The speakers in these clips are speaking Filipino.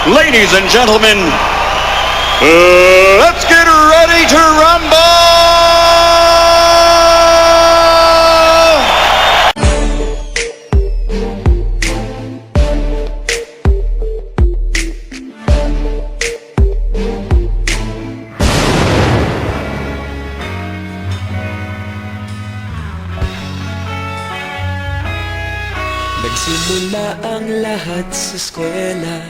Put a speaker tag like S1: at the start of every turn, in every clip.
S1: Ladies and gentlemen, let's get ready to rumble!
S2: Nagsimula ang lahat sa eskwela,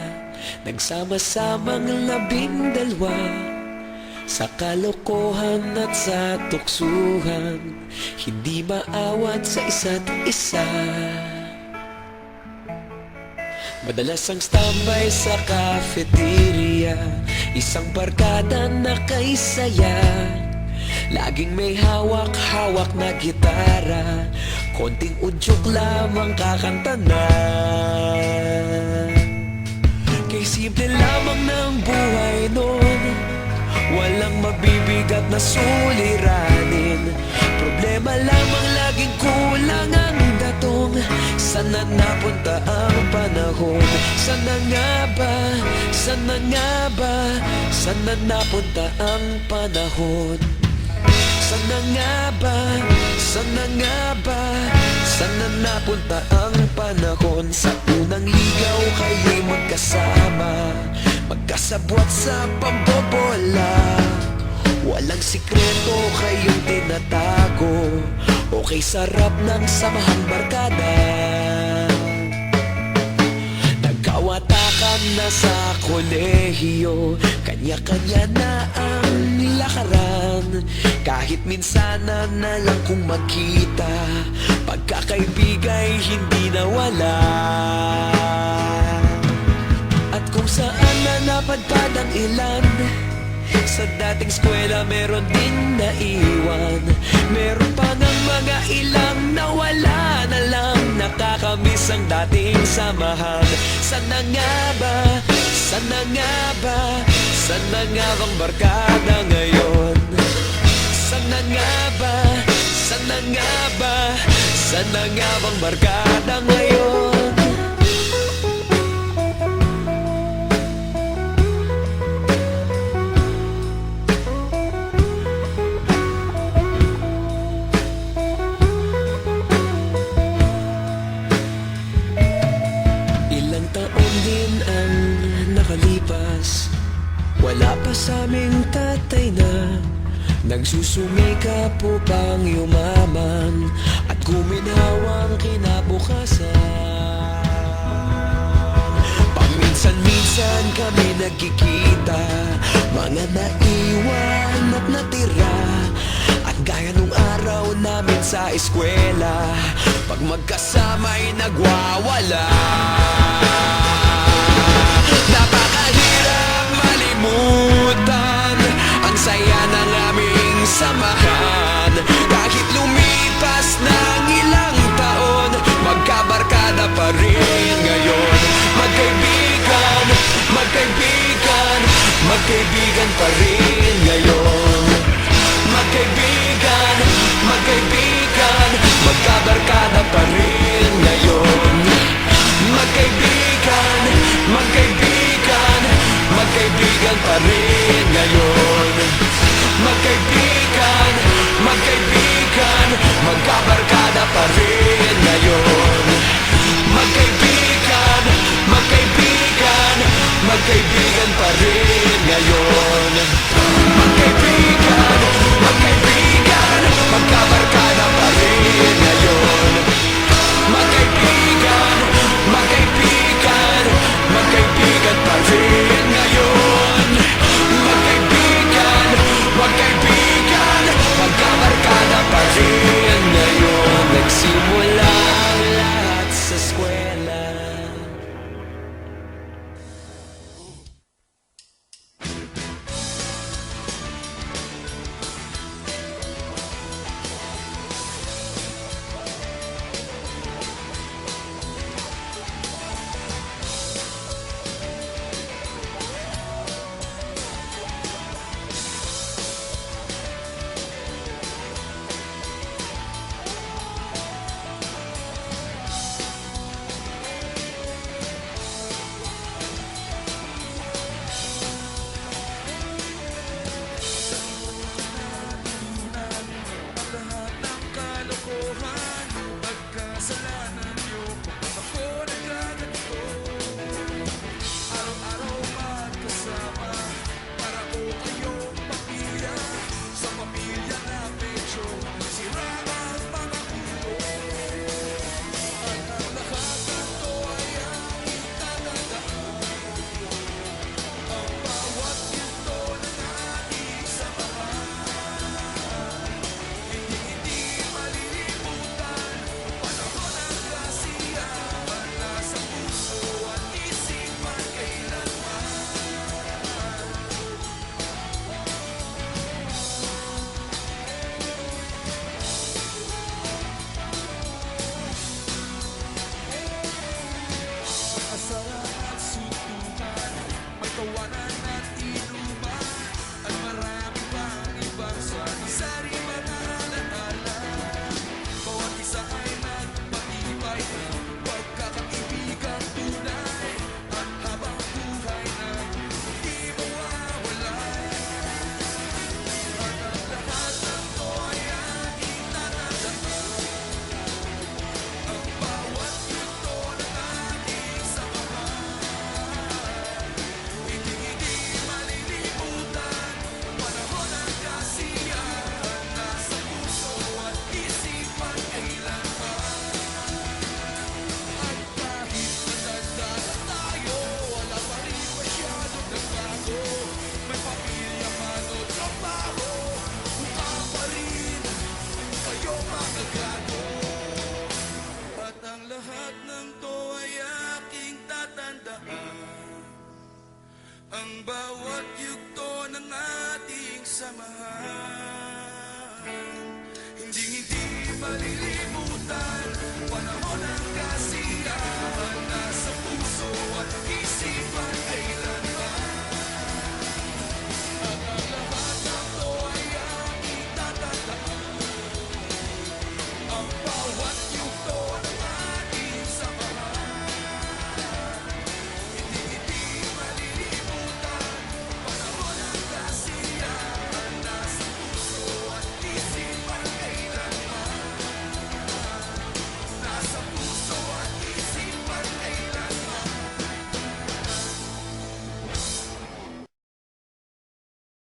S2: nagsama-samang 12 sa kalokohan at sa tuksuhan, hindi maawat sa isa't isa. Madalas ang standby sa cafeteria, isang barkada na kay saya. Laging may hawak-hawak na gitara, konting udyok lamang kakanta na. Kay simple lamang ng buhay nun, walang mabibigat na suliranin. Problema lamang laging kulang ang datong. Sana napunta ang panahon? Sana nga ba? Sana nga ba? Sana napunta ang panahon? Sana nga ba? Sana nga ba? Sana napunta ang panahon? Sa unang ligaw kayo'y magkasama, magkasabwat sa pambobola. Walang sikreto kayong tinatago, okay sarap ng samahang barkada. Nagkawatakan na sa kolehiyo, kanya-kanya na ang lakaran. Kahit minsan na lang kung magkita, pagkakaibigay hindi nawala. At kung saan na napadpad ang ilan, sa dating eskwela meron din naiwan. Meron pa ng mga ilang nawala na lang, nakakamiss ang dating samahan. Sana nga ba? Sana nga ba? Sana nga bang barkada ngayon? Sana nga ba? Sana nga ba? Sana nga bang barkada ngayon? Ilang taon din ang nakalipas, wala pa sa aming tatay na nagsusumikap upang yumaman at guminhawang kinabukasan. Paminsan-minsan kami nagkikita, mga naiwan at natira. At gaya nung araw namin sa eskwela, pag magkasama'y nagwawala. Napakahirap malimutan ang saya ng aming samahan. Kahit lumipas ng ilang taon, magkabarkada pa rin ngayon. Magkaibigan, magkaibigan, magkaibigan pa rin ngayon. Magkaibigan, magkaibigan, magkabarkada pa rin ngayon. Magkaibigan, magkaibigan, magkaibigan pa rin ngayon. Magkaibigan, magkaibigan, magkabarkada pa rin ngayon. Magkaibigan, magkaibigan, magkaibigan pa rin ngayon. Magkaibigan, magkaibigan, magkabarkada pa rin ngayon.
S3: Ang bawat yugto ng ating samahan, hindi malilimutan. Panahon ng